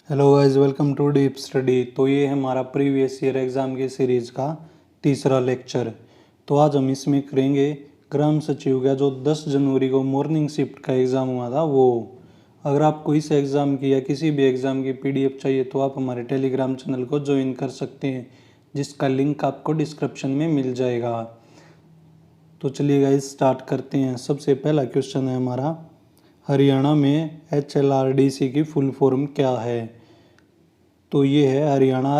Hello guys, welcome to deep study. तो ये है हमारा प्रीवियस ईयर एग्ज़ाम की सीरीज़ का तीसरा लेक्चर। तो आज हम इसमें करेंगे ग्राम सचिव का जो 10 जनवरी को मॉर्निंग शिफ्ट का एग्ज़ाम हुआ था वो। अगर आपको इस एग्ज़ाम की या किसी भी एग्ज़ाम की पीडीएफ चाहिए तो आप हमारे टेलीग्राम चैनल को ज्वाइन कर सकते हैं, जिसका लिंक आपको डिस्क्रिप्शन में मिल जाएगा। तो चलिए गाइस स्टार्ट करते हैं। सबसे पहला क्वेश्चन है हमारा, हरियाणा में HLRDC की फुल फॉर्म क्या है? तो ये है Haryana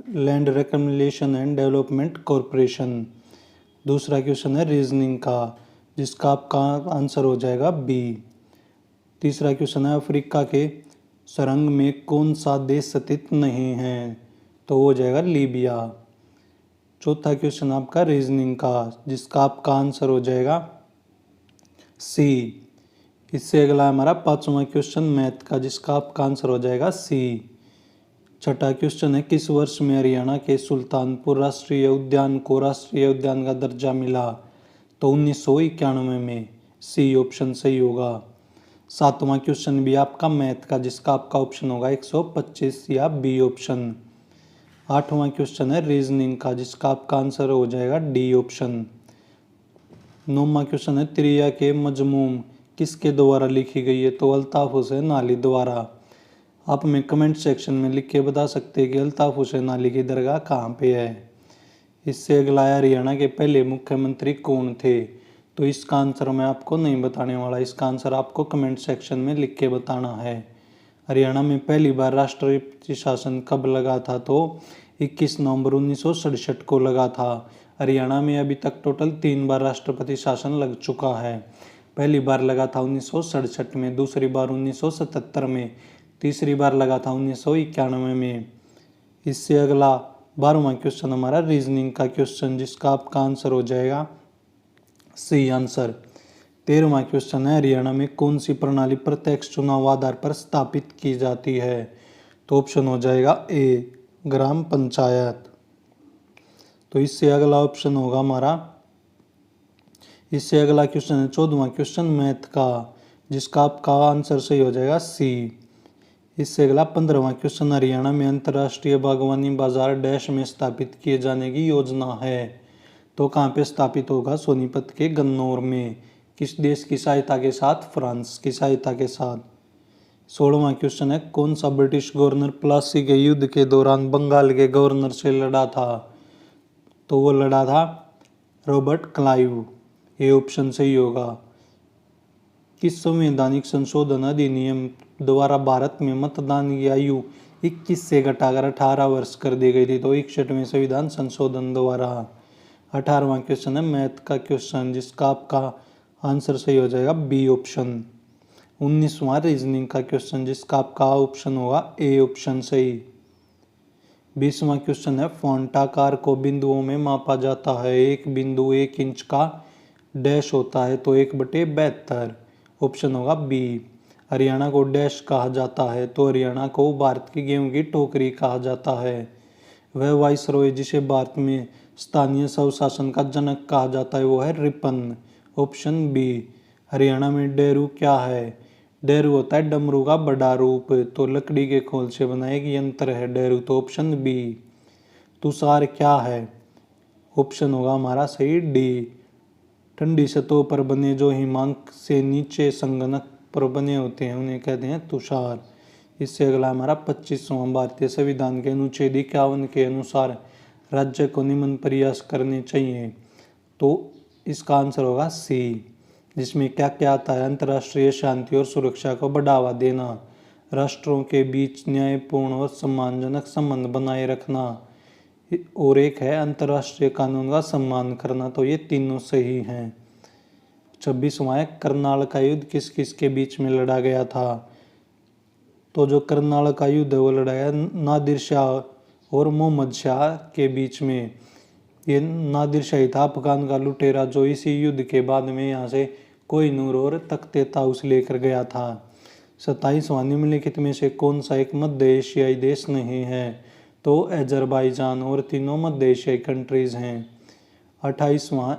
land recommendation and development corporation. दूसरा क्वेश्चन है रीजनिंग का, जिसका आपका आंसर हो जाएगा बी। तीसरा क्वेश्चन है अफ्रीका के सुरंग में कौन सा देश स्थित नहीं है? तो वो हो जाएगा लीबिया। चौथा क्वेश्चन आपका रीजनिंग का, जिसका आपका आंसर हो जाएगा सी। इससे अगला हमारा पांचवा क्वेश्चन मैथ का, जिसका आपका आंसर हो जाएगा सी। छठा क्वेश्चन है किस वर्ष में हरियाणा के सुल्तानपुर राष्ट्रीय उद्यान को राष्ट्रीय उद्यान का दर्जा मिला? तो 1991 में। सी ऑप्शन सही होगा। सातवां क्वेश्चन भी आपका मैथ का, जिसका आपका ऑप्शन होगा 125 या बी ऑप्शन। आठवां क्वेश्चन है रीजनिंग का, जिसका आपका आंसर हो जाएगा डी ऑप्शन। नौवां क्वेश्चन है त्रिया के मजमूम किसके द्वारा लिखी गई है? तो अल्ताफ हुसैन अली द्वारा। आप हमें कमेंट सेक्शन में लिख के बता सकते हैं कि अल्ताफ हुसैन अली की दरगाह कहाँ पे है। इससे अगला है हरियाणा के पहले मुख्यमंत्री कौन थे? तो इसका आंसर मैं आपको नहीं बताने वाला, इसका आंसर आपको कमेंट सेक्शन में लिख के बताना है। हरियाणा में पहली बार राष्ट्रपति शासन कब लगा था? तो 21 नवंबर 1967 को लगा था। हरियाणा में अभी तक टोटल 3 बार राष्ट्रपति शासन लग चुका है। पहली बार लगा था 1967 में, दूसरी बार 1977 में, तीसरी बार लगा था 1991 में। इससे अगला 12वां क्वेश्चन हमारा रीजनिंग का क्वेश्चन, जिसका आपका आंसर हो जाएगा सी आंसर। 13वां क्वेश्चन है हरियाणा में कौन सी प्रणाली प्रत्यक्ष चुनाव आधार पर स्थापित की जाती है? तो ऑप्शन हो जाएगा ए ग्राम पंचायत। तो इससे अगला ऑप्शन होगा हमारा, इससे अगला क्वेश्चन है 14वां क्वेश्चन मैथ का, जिसका आपका आंसर सही हो जाएगा सी। इससे अगला 15वां क्वेश्चन हरियाणा में अंतर्राष्ट्रीय बागवानी बाजार डैश में स्थापित किए जाने की योजना है? तो कहाँ पे स्थापित होगा? सोनीपत के गन्नौर में। किस देश की सहायता के साथ? फ्रांस की सहायता के साथ। 16वां क्वेश्चन है कौन सा ब्रिटिश गवर्नर प्लासी के युद्ध के दौरान बंगाल के गवर्नर से लड़ा था? तो वो लड़ा था रॉबर्ट क्लाइव। ये ऑप्शन सही होगा। किस संवैधानिक संशोधन अधिनियम द्वारा भारत में मतदान की आयु 21 से घटाकर 18 वर्ष कर दी गई थी? तो 61वें संविधान संशोधन द्वारा। 18वां क्वेश्चन है मैथ का क्वेश्चन, जिसका आपका आंसर सही हो जाएगा बी ऑप्शन। 19वां रीजनिंग का क्वेश्चन, जिसका आपका ऑप्शन होगा ए ऑप्शन सही। 20वां क्वेश्चन है फोंटाकार को बिंदुओं में मापा जाता है, एक बिंदु 1 इंच का डैश होता है, तो 1/72। ऑप्शन होगा बी। हरियाणा को डैश कहा जाता है? तो हरियाणा को भारत की गेहूं की टोकरी कहा जाता है। वह वाइसरॉय जिसे भारत में स्थानीय स्वशासन का जनक कहा जाता है वो है रिपन। Option B. हरियाणा में डेरू क्या है? डेरू होता है डमरू का बड़ा रूप, तो लकड़ी के खोल से बना एक यंत्र है डेरू, तो ऑप्शन बी। तुषार क्या है? ऑप्शन होगा हमारा सही डी। ठंडी सतहों पर बने जो हिमांक से नीचे संगणक पर बने होते हैं उन्हें कहते हैं तुषार। इससे अगला हमारा 25वां भारतीय संविधान के अनुच्छेद 51 के अनुसार राज्य को निम्न प्रयास करने चाहिए? तो इसका आंसर होगा सी, जिसमें क्या क्या आता है? अंतर्राष्ट्रीय शांति और सुरक्षा को बढ़ावा देना, राष्ट्रों के बीच न्यायपूर्ण और सम्मानजनक संबंध बनाए रखना, और एक है अंतर्राष्ट्रीय कानून का सम्मान करना। तो ये तीनों सही हैं। 26वां है करनाल का युद्ध किस किस के बीच में लड़ा गया था? तो जो करनाल का युद्ध है वो लड़ा गया नादिर शाह और मोहम्मद शाह के बीच में। ये नादिर शाही था अफगान का लुटेरा, जो इसी युद्ध के बाद में यहाँ से कोहिनूर और तख्ते ताउस लेकर गया था। 27वां निम्नलिखित में से कौन सा एक मध्य एशियाई देश नहीं है? तो अजरबैजान, और तीनों मध्य एशियाई कंट्रीज हैं। 28वां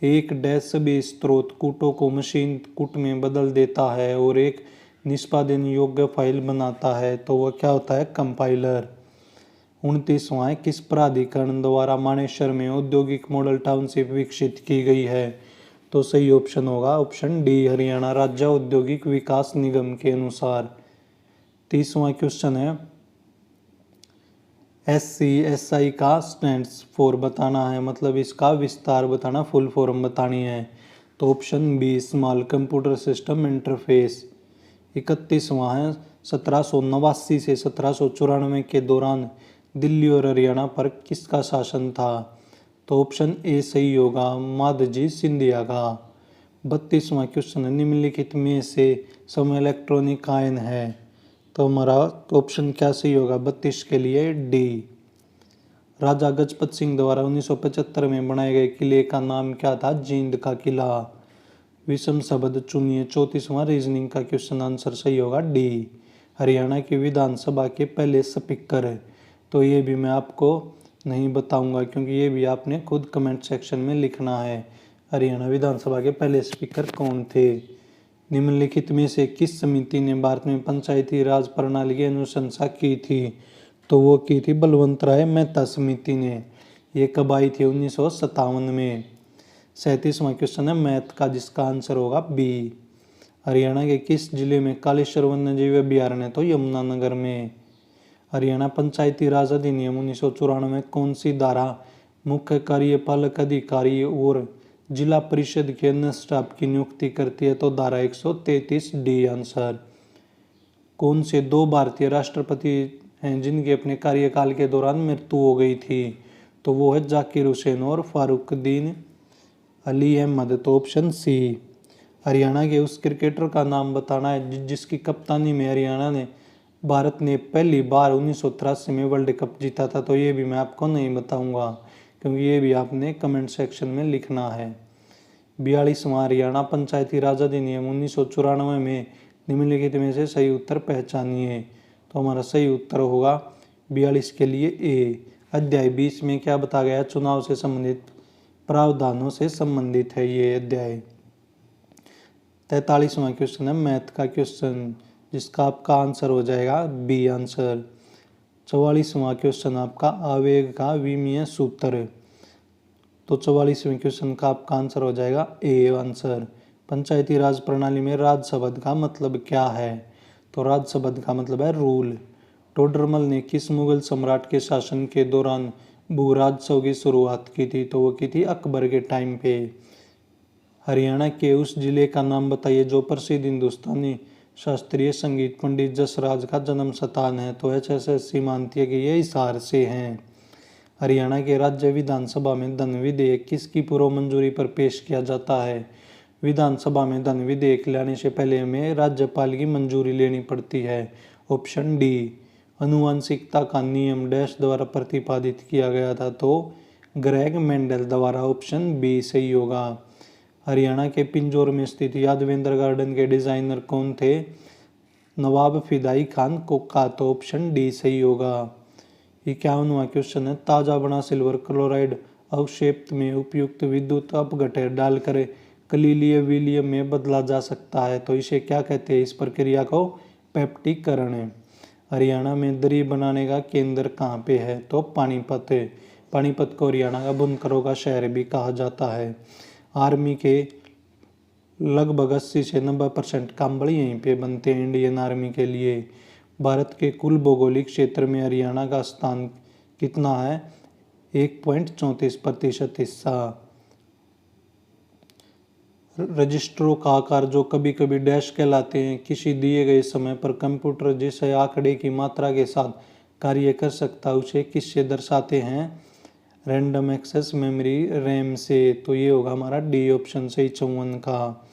एक डैश सभी स्रोत कूटों को मशीन कूट में बदल देता है, और एक निष्पादन योग्य फाइल बनाता है तो वह क्या होता है, कंपाइलर। 29वां है, किस प्राधिकरण द्वारा मानेसर में औद्योगिक मॉडल टाउनशिप विकसित की गई है, तो सही ऑप्शन होगा ऑप्शन डी, हरियाणा राज्य औद्योगिक विकास निगम के अनुसार। 30वां क्वेश्चन है, SCSI का स्टैंड्स फॉर बताना है, मतलब इसका विस्तार बताना, फुल फॉर्म बतानी है, तो option B small computer system interface. 31वां है, 1789 से 1794 के दौरान दिल्ली और हरियाणा पर किसका शासन था, तो ऑप्शन ए सही होगा, माधजी सिंधिया का। 32वां क्वेश्चन है, निम्नलिखित में से सम इलेक्ट्रॉनिक आयन है, तो हमारा ऑप्शन क्या सही होगा 32 के लिए, डी। राजा गजपत सिंह द्वारा 1975 में बनाए गए किले का नाम क्या था, जींद का किला। विषम शब्द चुनिए। 34वां रीजनिंग का क्वेश्चन आंसर सही होगा डी, हरियाणा की विधानसभा के पहले स्पीकर है, तो ये भी मैं आपको नहीं बताऊंगा क्योंकि ये भी आपने खुद कमेंट सेक्शन में लिखना है, हरियाणा विधानसभा के पहले स्पीकर कौन थे। निम्नलिखित में से किस समिति ने भारत में पंचायती राज प्रणाली की अनुशंसा की थी, तो वो की थी बलवंत राय मेहता समिति ने। ये कब आई थी, 1957 में। 37वां क्वेश्चन है मैथ का, जिसका आंसर होगा बी। हरियाणा के किस जिले में कालेश्वर वन्यजीव अभयारण्य, तो यमुनानगर में। हरियाणा पंचायती राज अधिनियम 1994 में कौन सी धारा मुख्य कार्यपालक अधिकारी और जिला परिषद के अन्य स्टाफ की नियुक्ति करती है, तो धारा 133 डी आंसर। कौन से दो भारतीय राष्ट्रपति हैं जिनकी अपने कार्यकाल के दौरान मृत्यु हो गई थी, तो वो है जाकिर हुसैन और फारूकुद्दीन अली अहमद, तो ऑप्शन सी। हरियाणा के उस क्रिकेटर का नाम बताना है जिसकी कप्तानी में हरियाणा ने भारत ने पहली बार 1983 में वर्ल्ड कप जीता था, तो ये भी मैं आपको नहीं बताऊंगा क्योंकि ये भी आपने कमेंट सेक्शन में लिखना है। 42वां हरियाणा पंचायती राज अधिनियम 1994 में निम्नलिखित में से सही उत्तर पहचानिए, तो हमारा सही उत्तर होगा 42 के लिए ए। अध्याय 20 में क्या बताया गया, चुनाव से संबंधित प्रावधानों से संबंधित है ये अध्याय। 43वां क्वेश्चन है मैथ का क्वेश्चन, जिसका आपका आंसर हो जाएगा बी आंसर। 44वां क्वेश्चन आपका आवेग का विमीय सूत्र, तो 44वें क्वेश्चन का आपका आंसर हो जाएगा ए आंसर। पंचायती राज प्रणाली में राज शब्द का मतलब क्या है, तो राज शब्द का मतलब है रूल। टोडरमल ने किस मुगल सम्राट के शासन के दौरान भू राजस्व की शुरुआत की थी, तो वो की थी अकबर के टाइम पे। हरियाणा के उस जिले का नाम बताइए जो प्रसिद्ध हिंदुस्तानी शास्त्रीय संगीत पंडित जसराज का जन्म स्थान है, तो HSSC मानती है कि ये हिसार से हैं। हरियाणा के राज्य विधानसभा में धन विधेयक किसकी पूर्व मंजूरी पर पेश किया जाता है। विधानसभा में धन विधेयक लाने से पहले हमें राज्यपाल की मंजूरी लेनी पड़ती है, ऑप्शन डी। अनुवांशिकता का नियम डैश द्वारा प्रतिपादित किया गया था, तो ग्रेग मेंडल द्वारा, ऑप्शन बी सही होगा। हरियाणा के पिंजौर में स्थित यादवेंद्र गार्डन के डिजाइनर कौन थे, नवाब फिदाई खान कोका, तो ऑप्शन डी सही होगा। 51वां क्वेश्चन है ताजा बना सिल्वर क्लोराइड अवक्षेप में उपयुक्त विद्युत अपघटक डालकर कलीलीय विलियम में बदला जा सकता है, तो इसे क्या कहते हैं, इस प्रक्रिया को पेप्टिकरण है। हरियाणा में दरी बनाने का केंद्र कहाँ पे है, तो पानीपत है। पानीपत को हरियाणा का बुनकरों का शहर भी कहा जाता है। आर्मी के लगभग 80 से 90% कंबल यहीं पे बनते हैं इंडियन आर्मी के लिए। भारत के कुल भौगोलिक क्षेत्र में हरियाणा का स्थान कितना है, 1.34% हिस्सा। रजिस्टरों का आकार जो कभी कभी डैश कहलाते हैं, किसी दिए गए समय पर कंप्यूटर जिस आंकड़े की मात्रा के साथ कार्य कर सकता है उसे किससे दर्शाते हैं, रैंडम एक्सेस मेमोरी रैम से, तो ये होगा हमारा डी ऑप्शन सही 54 का।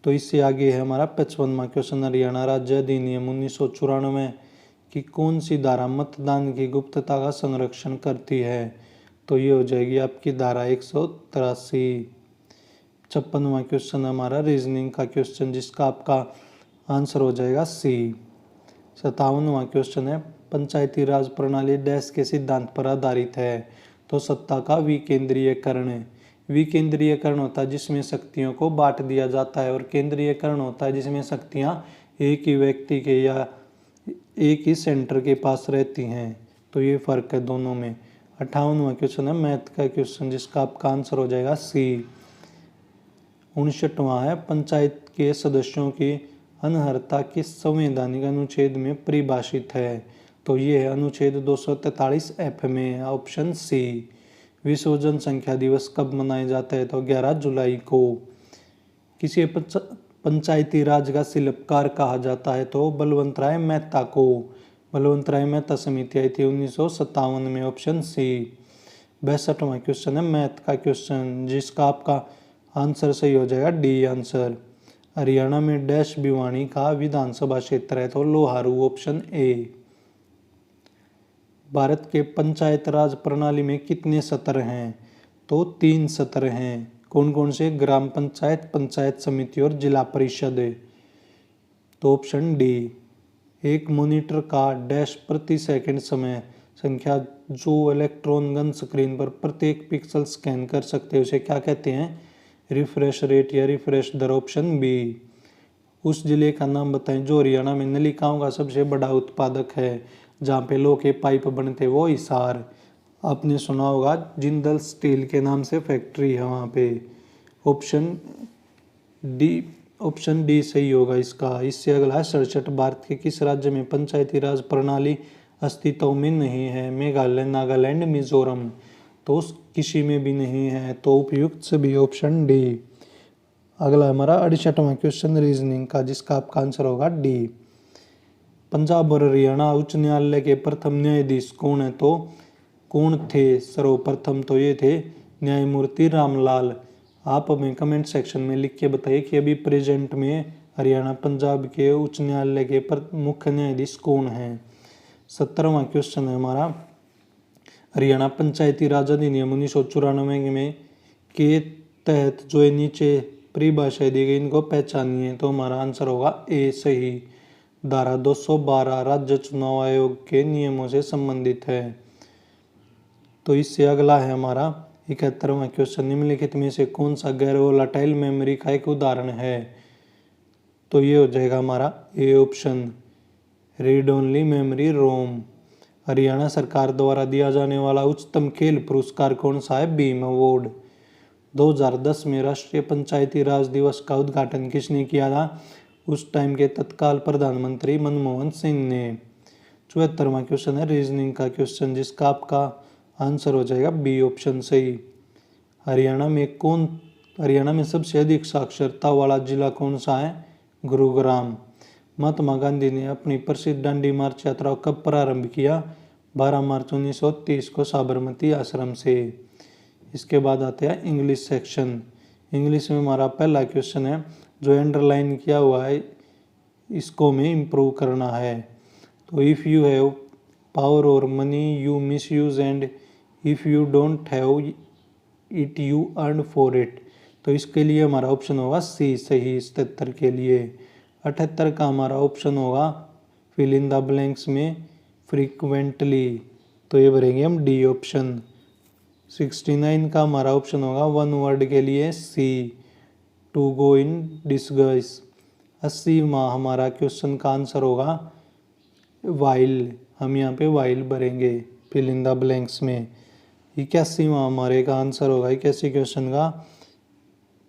तो इससे आगे है हमारा 55वां क्वेश्चन, हरियाणा राज्य अधिनियम 1994 की कौन सी धारा मतदान की गुप्तता का संरक्षण करती है, तो ये हो जाएगी आपकी धारा 183। 56वां क्वेश्चन हमारा रीजनिंग का क्वेश्चन, जिसका आपका आंसर हो जाएगा सी। 57वां क्वेश्चन है पंचायती राज प्रणाली डैश के सिद्धांत पर आधारित है, तो सत्ता का विकेंद्रीयकरण है। विकेंद्रीयकरण होता है जिसमें शक्तियों को बांट दिया जाता है और केंद्रीयकरण होता है जिसमें शक्तियां एक ही व्यक्ति के या एक ही सेंटर के पास रहती हैं। तो ये फर्क है दोनों में। 58वां क्वेश्चन है मैथ का क्वेश्चन, जिसका आपका आंसर हो जाएगा सी। 59वां है पंचायत के सदस्यों की अनर्हता किस संवैधानिक अनुच्छेद में परिभाषित है? तो ये है अनुच्छेद 243F में, ऑप्शन सी। विश्व जनसंख्या दिवस कब मनाया जाता है? तो 11 जुलाई को। किसी पंचायती राज का शिल्पकार कहा जाता है? तो बलवंत राय मेहता को। बलवंत राय मेहता समिति आई थी 1957 में, ऑप्शन सी। 62वां क्वेश्चन है मैथ का क्वेश्चन, जिसका आपका आंसर सही हो जाएगा डी आंसर। हरियाणा में डैश भिवानी का विधानसभा क्षेत्र है? तो लोहारू, ऑप्शन ए। भारत के पंचायत राज प्रणाली में कितने सत्र हैं? तो 3 सत्र हैं। कौन कौन से? ग्राम पंचायत, पंचायत समिति और जिला परिषद। तो ऑप्शन डी। एक मॉनिटर का डैश प्रति सेकंड समय संख्या जो इलेक्ट्रॉन गन स्क्रीन पर प्रत्येक पिक्सल स्कैन कर सकते हैं उसे क्या कहते हैं? रिफ्रेश रेट या रिफ्रेश दर, ऑप्शन बी। उस जिले का नाम बताएं जो हरियाणा में नलिकाओं का सबसे बड़ा उत्पादक है, जहाँ पे लोहे के पाइप बनते, वो हिसार। आपने सुना होगा जिंदल स्टील के नाम से फैक्ट्री है वहाँ पे। ऑप्शन डी सही होगा इसका। इससे अगला है 67 भारत के किस राज्य में पंचायती राज प्रणाली अस्तित्व में नहीं है? मेघालय, नागालैंड, मिजोरम। तो किसी में भी नहीं है, तो उपयुक्त सभी, ऑप्शन डी। अगला हमारा 68वां क्वेश्चन रीजनिंग का, जिसका आपका आंसर होगा डी। पंजाब और हरियाणा उच्च न्यायालय के प्रथम न्यायाधीश कौन है? तो कौन थे सर्वप्रथम? तो ये थे न्यायमूर्ति रामलाल। आप हमें कमेंट सेक्शन में लिख के बताइए कि अभी प्रेजेंट में हरियाणा पंजाब के उच्च न्यायालय के मुख्य न्यायाधीश कौन हैं। 70वां क्वेश्चन है हमारा, हरियाणा पंचायती राज अधिनियम 1994 में के तहत जो है नीचे परिभाषाएं दी गई, इनको पहचानिए। तो हमारा आंसर होगा ए सही। धारा 212 राज्य चुनाव आयोग के नियमों से संबंधित है। तो इससे अगला है हमारा 71वां क्वेश्चन, निम्नलिखित में से कौन सा गैर वोलाटाइल मेमोरी का एक उदाहरण है? तो ये हो जाएगा हमारा A option, read only memory रोम। हरियाणा सरकार द्वारा दिया जाने वाला उच्चतम खेल पुरस्कार कौन सा है? भीम अवार्ड। 2010 में राष्ट्रीय पंचायती राज दिवस का उद्घाटन किसने किया था? उस टाइम के तत्काल प्रधानमंत्री मनमोहन सिंह ने। 74वां क्वेश्चन है रीजनिंग का क्वेश्चन, जिसका आपका आंसर हो जाएगा बी ऑप्शन सही। हरियाणा में सबसे अधिक साक्षरता वाला जिला कौन सा है? गुरुग्राम। महात्मा गांधी ने अपनी प्रसिद्ध दांडी मार्च यात्रा कब प्रारंभ किया? 12 मार्च 1930 को साबरमती आश्रम से। इसके बाद आते हैं इंग्लिश सेक्शन। इंग्लिश में हमारा पहला क्वेश्चन है, जो अंडरलाइन किया हुआ है इसको हमें इम्प्रूव करना है। तो इफ़ यू हैव पावर और money you miss use and if you don't have it you earn for it. तो इसके लिए हमारा ऑप्शन होगा सी सही 77 के लिए। 78 का हमारा ऑप्शन होगा फिल इन द ब्लैंक्स में फ्रीक्वेंटली, तो ये भरेंगे हम डी ऑप्शन। 69 का हमारा ऑप्शन होगा वन वर्ड के लिए सी, टू गो इन डिस्गर्स। 80वां हमारा क्वेश्चन का आंसर होगा वाइल, हम यहाँ पे वाइल भरेंगे फिल इन द ब्लैंक्स में। 81वां हमारे का आंसर होगा 81 क्वेश्चन का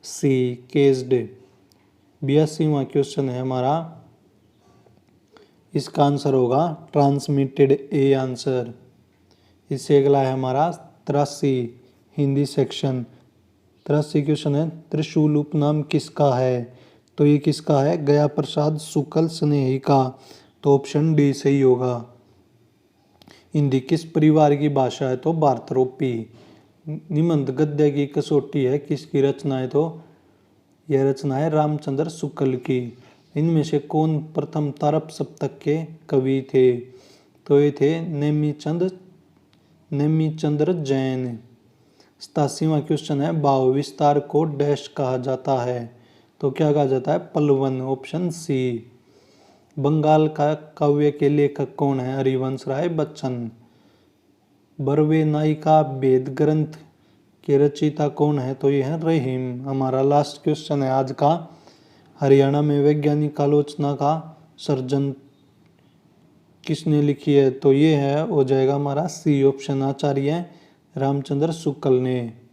सी केस्ड। 82वां क्वेश्चन है हमारा, इसका आंसर होगा ट्रांसमिटेड ए आंसर। इससे अगला है हमारा 83 हिंदी सेक्शन। 83 क्वेश्चन है त्रिशूल उपनाम किसका है? तो ये किसका है? गया प्रसाद शुक्ल स्नेही का। तो ऑप्शन डी सही होगा। हिंदी किस परिवार की भाषा है? तो भारतरोपी। निबंध गद्य की कसौटी है किसकी रचना है? तो यह रचना है रामचंद्र शुक्ल की। इनमें से कौन प्रथम तारप सप्तक के कवि थे? तो ये थे नेमिचंद्र जैन। 87वां क्वेश्चन है भाव विस्तार को डैश कहा जाता है? तो क्या कहा जाता है? पलवन, ऑप्शन सी। बंगाल का काव्य के लेखक कौन है? हरिवंश राय बच्चन। बरवे नायिका वेद ग्रंथ के रचयिता कौन है? तो ये है रहीम। हमारा लास्ट क्वेश्चन है आज का, हरियाणा में वैज्ञानिक आलोचना का सर्जन किसने लिखी है? तो ये है हो जाएगा हमारा सी ऑप्शन, आचार्य रामचंद्र शुक्ल ने।